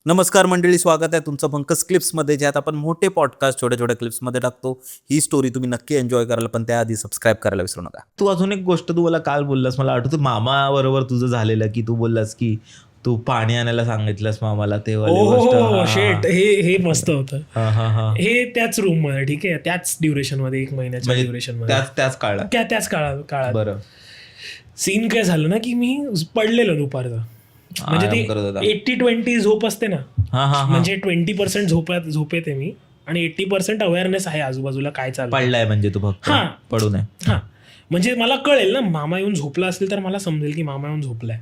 नमस्कार मंडळी, स्वागत आहे तुमचं पंकज क्लिप्समध्ये, ज्यात आपण मोठे पॉडकास्ट छोट्या छोट्या क्लिप्समध्ये टाकतो. ही स्टोरी तुम्ही नक्की एन्जॉय कराल, पण त्याआधी सबस्क्राईब करायला विसरू नका. तू अजून एक गोष्ट तू मला काल बोललास, मला आठवतं मामा बरोबर तुझं झालेलं, की तू बोललास की तू पाणी आणायला सांगितलंस मामाला, ते वाली गोष्ट. हो शेट, हे मस्त होतं. हा हा हा. हे त्याच रूम मध्ये, ठीक आहे, त्याच ड्युरेशन मध्ये, 1 महिन्याच्या ड्युरेशन मध्ये, त्याच काळात. त्याच काळात बरं. सीन काय झालं ना, की मी पडलेलो दुपारचा. म्हणजे ती 80-20 झोप असते ना, म्हणजे 20% झोप येते मी, आणि 80% अवेअरनेस आहे आजूबाजूला काय चालू पडलाय म्हणजे तू फक्त पडू नये. हा, म्हणजे मला कळेल ना, मामा येऊन झोपला असेल तर मला समजेल की मामा येऊन झोपलाय.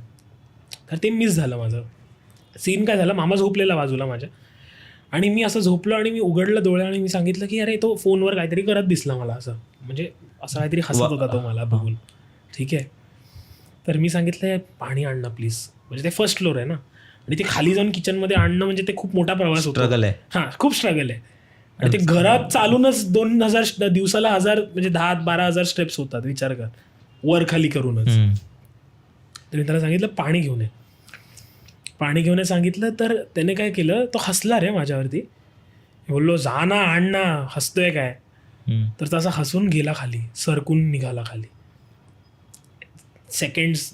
तर ते मिस झालं माझं. सीन काय झालं, मामा झोपलेला बाजूला माझ्या, आणि मी असं झोपलो आणि मी उघडलं डोळे आणि मी सांगितलं की अरे तो फोनवर काहीतरी करत दिसला मला, असं म्हणजे असं काहीतरी हसत होता तो मला बघून. ठीक आहे, तर मी सांगितलं पाणी आणणं प्लीज. म्हणजे ते फर्स्ट फ्लोर आहे ना, आणि ते खाली जाऊन किचनमध्ये आणणं म्हणजे ते खूप मोठा प्रवास होतो. स्ट्रगल आहे. हां, खूप स्ट्रगल आहे. आणि ते घरात चालूनच 2000 दिवसाला 1000 म्हणजे 10-12 हजार स्टेप्स होतात, विचार कर, वर खाली करूनच. तर मी त्याला सांगितलं पाणी घेऊन ये. पाणी घेऊन सांगितलं, तर त्याने काय केलं, तो हसला रे माझ्यावरती. बोललो जा ना, आण ना, हसतोय काय. तर तसा हसून गेला खाली, सरकून निघाला खाली.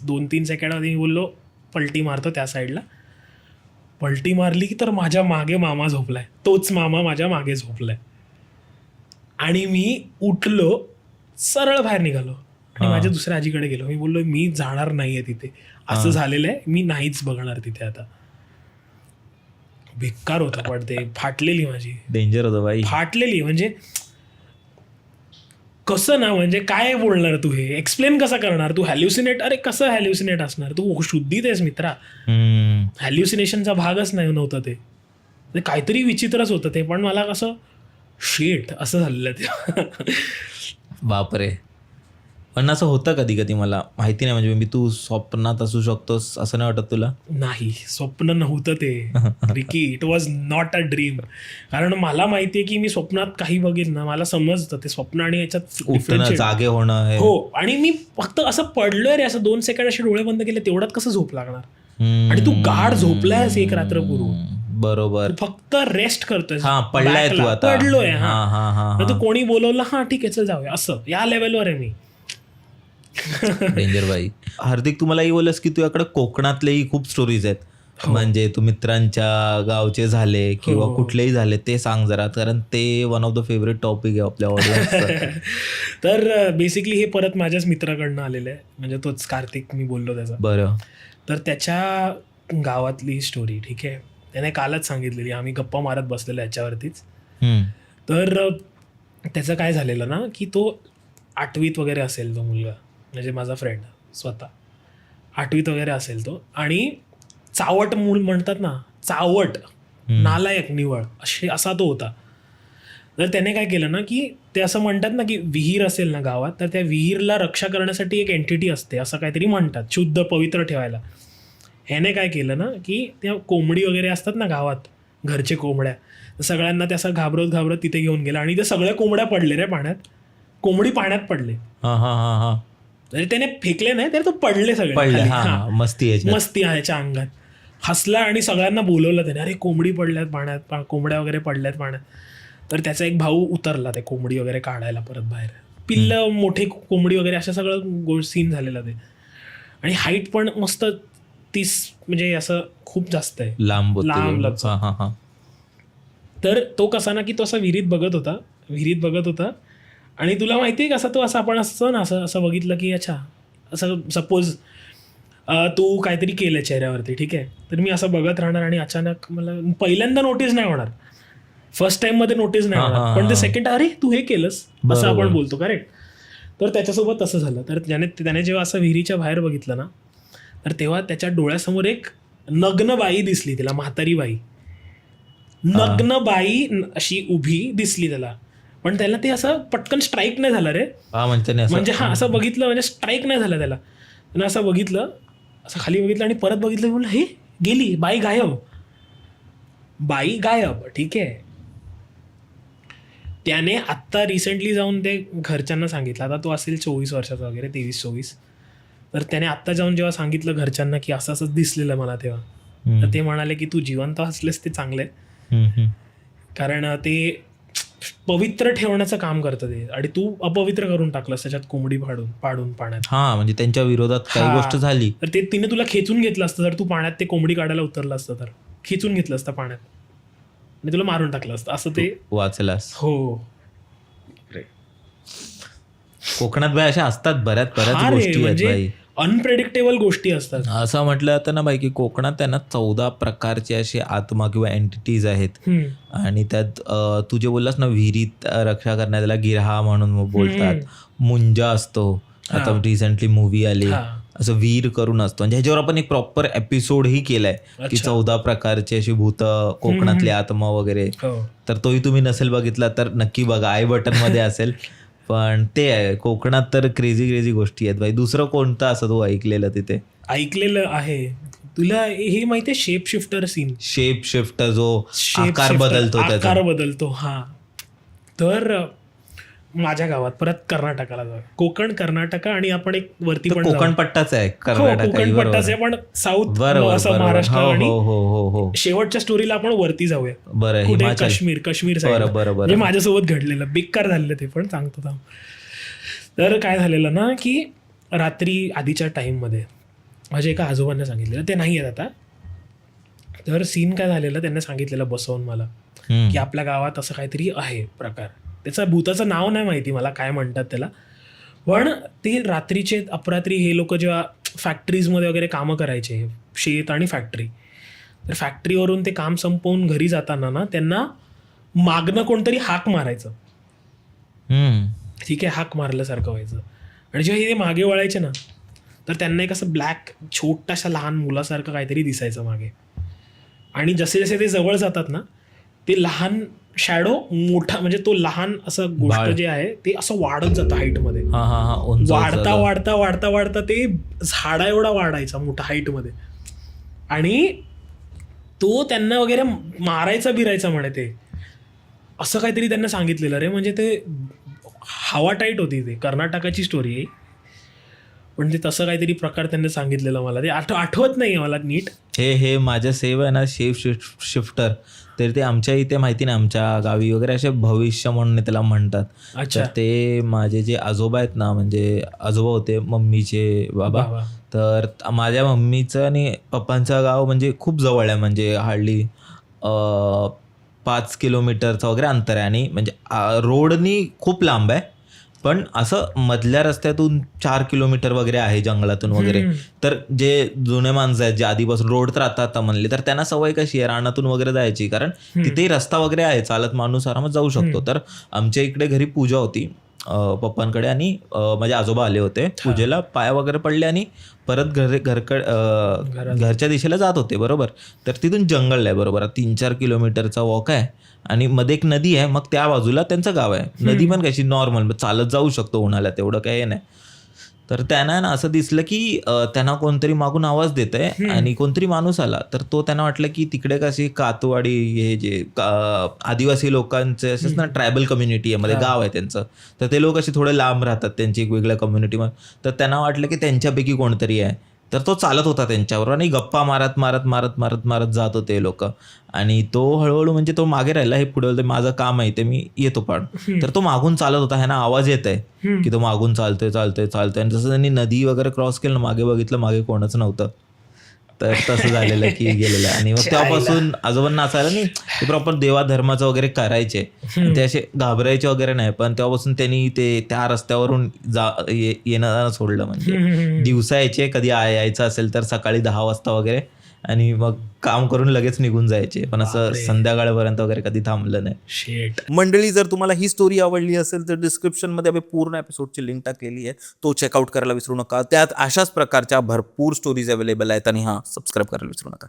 2-3 सेकंडामध्ये मी बोललो पलटी मारतो त्या साईडला. पलटी मारली की तर माझ्या मागे मामा झोपलाय, तोच मामा माझ्या मागे झोपलाय. आणि मी उठलो, सरळ बाहेर निघालो आणि माझ्या दुसऱ्या आजीकडे गेलो. मी बोललो मी जाणार नाहीये तिथे, असं झालेलं आहे, मी नाहीच बघणार तिथे आता. बेकार होतं, पण ते फाटलेली माझी, डेंजर होतं बाई, फाटलेली. म्हणजे कसं ना, म्हणजे काय बोलणार तू, हे एक्सप्लेन कसं करणार तू? हॅल्युसिनेट, अरे कसं हॅल्युसिनेट असणार, तू शुद्धीत आहेस मित्रा. हॅल्युसिनेशनचा भागच नव्हतं ते काहीतरी विचित्रच होतं ते. पण मला कसं शेट असं झालेलं ते. बापरे. पण असं होतं कधी कधी, मला माहिती नाही, म्हणजे मी तू स्वप्नात असू शकतोस असं नाही वाटत तुला? नाही, स्वप्न नव्हतं ते Ricky, it was not a dream. कारण मला माहितीये की मी स्वप्नात काही बघेन ना, मला समजतं ते स्वप्न आणि याच्यात उठणं, जागे होणं. हो, आणि मी फक्त असं पडलोय रे, असं 2 सेकंड असे डोळे बंद केले, तेवढ्यात कसं झोप लागणार. आणि तू गाढ झोपलायस एक रात्र पूर्व, बरोबर, फक्त रेस्ट करतोय, पडलाय तू आता, पडलोय. हा, तू कोणी बोलवलं, हा ठीक आहे चल जाऊया, असं या लेवलवर आहे मी. डेंजर बाई. हार्दिक, तुम्हालाही बोलस की तुझ्याकडे कोकणातलेही खूप स्टोरीज आहेत. म्हणजे तू मित्रांच्या गावचे झाले किंवा कुठलेही झाले, ते सांग जरा, कारण ते one of the favourite topic आहे आपल्या ऑडियन्सचं. तर बेसिकली हे परत माझ्याच मित्राकडनं आलेलं आहे, म्हणजे तोच कार्तिक, मी बोललो त्याचा. बरं. तर त्याच्या गावातली स्टोरी, ठीक आहे, त्याने कालच सांगितलेली, आम्ही गप्पा मारत बसलेलो याच्यावरतीच. तर त्याचं काय झालेलं ना, की तो 8वीत वगैरे असेल तो मुलगा, म्हणजे माझा फ्रेंड स्वतः 8वीत वगैरे असेल तो, आणि चावट मूल म्हणतात ना, चावट, नालायक, निवळ असा तो होता. तर त्याने काय केलं ना, की ते असं म्हणतात ना, की विहीर असेल ना गावात, तर त्या विहीरला रक्षा करण्यासाठी एक एंटिटी असते, असं काहीतरी म्हणतात, शुद्ध पवित्र ठेवायला. ह्याने काय केलं ना, की त्या कोंबडी वगैरे असतात ना गावात, घरचे कोंबड्या, सगळ्यांना ते असं घाबरत तिथे घेऊन गेला, आणि ते सगळ्या कोंबड्या पडले रे पाण्यात. कोंबडी पाण्यात पडले. म्हणजे त्याने फेकले नाही, तर तो पडले सगळे, मस्ती ह्याच्या अंगात. हसला आणि सगळ्यांना बोलवलं त्याने, अरे कोंबडी पडल्यात पाण्यात, कोंबड्या वगैरे पडल्यात पाण्यात. तर त्याचा एक भाऊ उतरला ते कोंबडी वगैरे काढायला परत बाहेर. पिल्ल, मोठे कोंबडी वगैरे, असं सगळं सीन झालेला ते. आणि हाईट पण मस्त 30, म्हणजे असं खूप जास्त आहे, लांब. तर तो कसा ना, की तो असं विहिरीत बघत होता. आणि तुला माहिती आहे कसं, तो असं आपण असं ना, असं बघितलं की अच्छा, असं सपोज तू काहीतरी केलं चेहऱ्यावरती, ठीक आहे, तर मी असं बघत राहणार, आणि अचानक मला पहिल्यांदा नोटीस नाही होणार, फर्स्ट टाइममध्ये नोटीस नाही होणार, पण ते सेकंड, अरे तू हे केलंस, असं आपण बोलतो, करेक्ट. तर त्याच्यासोबत तसं झालं. तर त्याने जेव्हा असं विहिरीच्या बाहेर बघितलं ना, तर तेव्हा त्याच्या डोळ्यासमोर एक नग्न बाई दिसली त्याला, म्हातारी बाई, नग्न बाई अशी उभी दिसली त्याला. पण त्याला ते असं पटकन स्ट्राईक नाही झालं रे, म्हणजे असं बघितलं, म्हणजे स्ट्राईक नाही झालं त्याला. त्यानं असं बघितलं, असं खाली बघितलं आणि परत बघितलं, बोललं हे गेली बाई, गायब. ठीक आहे, त्याने आत्ता रिसेंटली जाऊन ते घरच्यांना सांगितलं, आता तो असेल 24 वर्षाचा वगैरे, 23-24. तर त्याने आत्ता जाऊन जेव्हा सांगितलं घरच्यांना की असं असं दिसलेलं मला तेव्हा, तर ते म्हणाले की तू जिवंत असलेस ते चांगले, कारण ते पवित्र ठेवण्याचं काम करतं ते, आणि तू अपवित्र करून टाकलंस त्याच्यात कोंबडी पाडून पाण्यात. हा, म्हणजे त्यांच्या विरोधात काही हा. गोष्ट झाली तर ते तिने तुला खेचून घेतलं असतं, जर तू पाण्यात ते कोंबडी काढायला उतरलं असतं तर खेचून घेतलं असतं पाण्यात आणि तुला मारून टाकलं असतं, असं ते. वाचलास. हो, कोकणात भाई अशा असतात बऱ्याच हा रे, गोष्टी आहेत म्हणजे भाई. अनप्रेडिक्टेबल गोष्टी असतात. असं म्हटलं जातं ना बाई की कोकणात त्यांना 14 प्रकारचे असे आत्मा किंवा एंटिटीज आहेत. आणि त्यात तू जे बोललास ना विहिरीत रक्षा करण्यात, त्याला गिरहा म्हणून बोलतात. मुंजा असतो, आता रिसेंटली मूवी आली, असं वीर करून असतो. म्हणजे ह्याच्यावर आपण एक प्रॉपर एपिसोडही केलाय की 14 प्रकारची अशी भूत कोकणातले आत्मा वगैरे. तर तोही तुम्ही नसेल बघितला तर नक्की बघा, आय बटन मध्ये असेल. पण ते आहे, कोकणात तर क्रेझी गोष्टी आहेत भाई. दुसरं कोणतं असं तू ऐकलेलं तिथे? ऐकलेलं आहे. तुला हे माहितीये shape shifter scene? Shape shifter जो आकार बदलतो, त्याचा आकार बदलतो. हा, तर माझ्या गावात परत कर्नाटकाला जाऊ, कोकण कर्नाटका, आणि आपण एक वरती पण कोकण पट्टाच आहे कोकण पट्टाच आहे, पण साऊथ असं महाराष्ट्र, आणि शेवटच्या स्टोरीला आपण वरती जाऊया. बरं, कुठे काश्मीर साईड. म्हणजे माझ्यासोबत घडलेलं बेकार झालेलं ते पण सांगतो थांब. तर काय झालेलं ना की रात्री आधीच्या टाइम मध्ये माझ्या एका आजोबांना सांगितलेलं, ते नाही आहेत आता. तर सीन काय झालेलं, त्यांनी सांगितलेलं बसवून मला की आपल्या गावात असं काहीतरी आहे प्रकार. त्याचं भूताचं नाव नाही माहिती मला काय म्हणतात त्याला, पण ते रात्रीचे अपरात्री हे लोक जेव्हा फॅक्टरीजमध्ये वगैरे कामं करायचे, शेत आणि फॅक्टरी, तर फॅक्टरीवरून ते काम संपवून घरी जाताना ना त्यांना मागणं कोणतरी हाक मारायचं. ठीक आहे, हाक मारल्यासारखं व्हायचं. आणि जेव्हा हे मागे वळायचे ना, तर त्यांना एक असं ब्लॅक छोटाशा लहान मुलासारखं काहीतरी दिसायचं मागे. आणि जसे जसे ते जवळ जातात ना, ते लहान शॅडो मोठा, म्हणजे तो लहान असं गोष्ट जे आहे ते असं वाढत जातं हाईटमध्ये. वाढता वाढता वाढता वाढता ते झाडा एवढा वाढायचा मोठा हाईटमध्ये. आणि तो त्यांना वगैरे मारायचा बिरायचा म्हणे ते, असं काहीतरी त्यांना सांगितलेलं रे. म्हणजे ते हवा टाईट होती. ते कर्नाटकाची स्टोरी आहे, पण ते तसं काहीतरी प्रकार त्यांनी सांगितलेलं मला. ते आठवत नाही मला नीट. हे माझ्या सेव आहे ना, शेप शिफ्टर, तर ते आमच्या इथे माहिती नाही, आमच्या गावी वगैरे असे भविष्य म्हणून त्याला म्हणतात. तर ते माझे जे आजोबा आहेत ना, म्हणजे आजोबा होते मम्मीचे बाबा, तर माझ्या मम्मीचं आणि पप्पांचं गाव म्हणजे खूप जवळ आहे, म्हणजे हार्डली 5 किलोमीटरचं वगैरे अंतर आहे. आणि म्हणजे रोडनी खूप लांब आहे, पण असं मधल्या रस्त्यातून 4 किलोमीटर वगैरे आहे, जंगलातून वगैरे. तर जे जुने माणसं आहेत, जे आधीपासून रोड राहतात आता म्हणले, तर त्यांना सवय कशी आहे रानातून वगैरे जायची, कारण तिथे रस्ता वगैरे आहे, चालत माणूस आरामात जाऊ शकतो. तर आमच्या इकडे घरी पूजा होती पप्पांकडे, आणि माझे आजोबा आले होते पूजेला, पाय वगैरे पडले आणि परत घरच्या दिशेला जात होते बरोबर. तर तिथून जंगल आहे बरोबर, 3-4 किलोमीटरचा वॉक आहे, आणि मध्ये एक नदी आहे, मग त्या बाजूला त्यांचं गाव आहे. नदी पण कशी नॉर्मल चालत जाऊ शकतो उन्हाळ्यात, तेवढं काही नाही. तर त्यांना ना असं दिसलं की त्यांना कोणतरी मागून आवाज देत आहे, आणि कोणतरी माणूस आला. तर तो त्यांना वाटलं की तिकडे कशी कातवाडी, हे जे आदिवासी लोकांचे असेच ना, ट्रायबल कम्युनिटी मध्ये गाव आहे त्यांचं, तर ते लोक असे थोडे लांब राहतात त्यांची एक वेगळ्या कम्युनिटीमध्ये. तर त्यांना वाटलं की त्यांच्यापैकी कोणतरी आहे. तर तो चालत होता त्यांच्यावर, आणि गप्पा मारत मारत मारत मारत मारत जात होते लोक. आणि तो हळूहळू, म्हणजे तो मागे राहिला, हे पुढे बोलतोय माझं काम आहे ते मी येतो पण. तर तो मागून चालत होता, ह्यांना आवाज येत आहे की तो मागून चालतोय. आणि जसं त्यांनी नदी वगैरे क्रॉस केलं, मागे बघितलं, मागे कोणच नव्हतं. तर तसं झालेलं की गेलेलं. आणि मग तेव्हापासून आजोबांना असायला नाही, ते प्रॉपर देवा धर्माचं वगैरे करायचे, ते असे घाबरायचे वगैरे नाही. पण तेव्हापासून त्यांनी ते त्या रस्त्यावरून येणं सोडलं. म्हणजे दिवसा यायचे, कधी यायचं असेल तर सकाळी 10 वाजता वगैरे, आणि मग काम करून लगेच निघून जायचे, पण असं संध्याकाळपर्यंत वगैरे कधी थांबलं नाही. मंडळी, जर तुम्हाला ही स्टोरी आवडली असेल तर डिस्क्रिप्शनमध्ये आम्ही पूर्ण एपिसोडची लिंक टाकलेली आहे, तो चेकआउट करायला विसरू नका. त्यात अशाच प्रकारच्या भरपूर स्टोरीज अवेलेबल आहेत, आणि सबस्क्राईब करायला विसरू नका.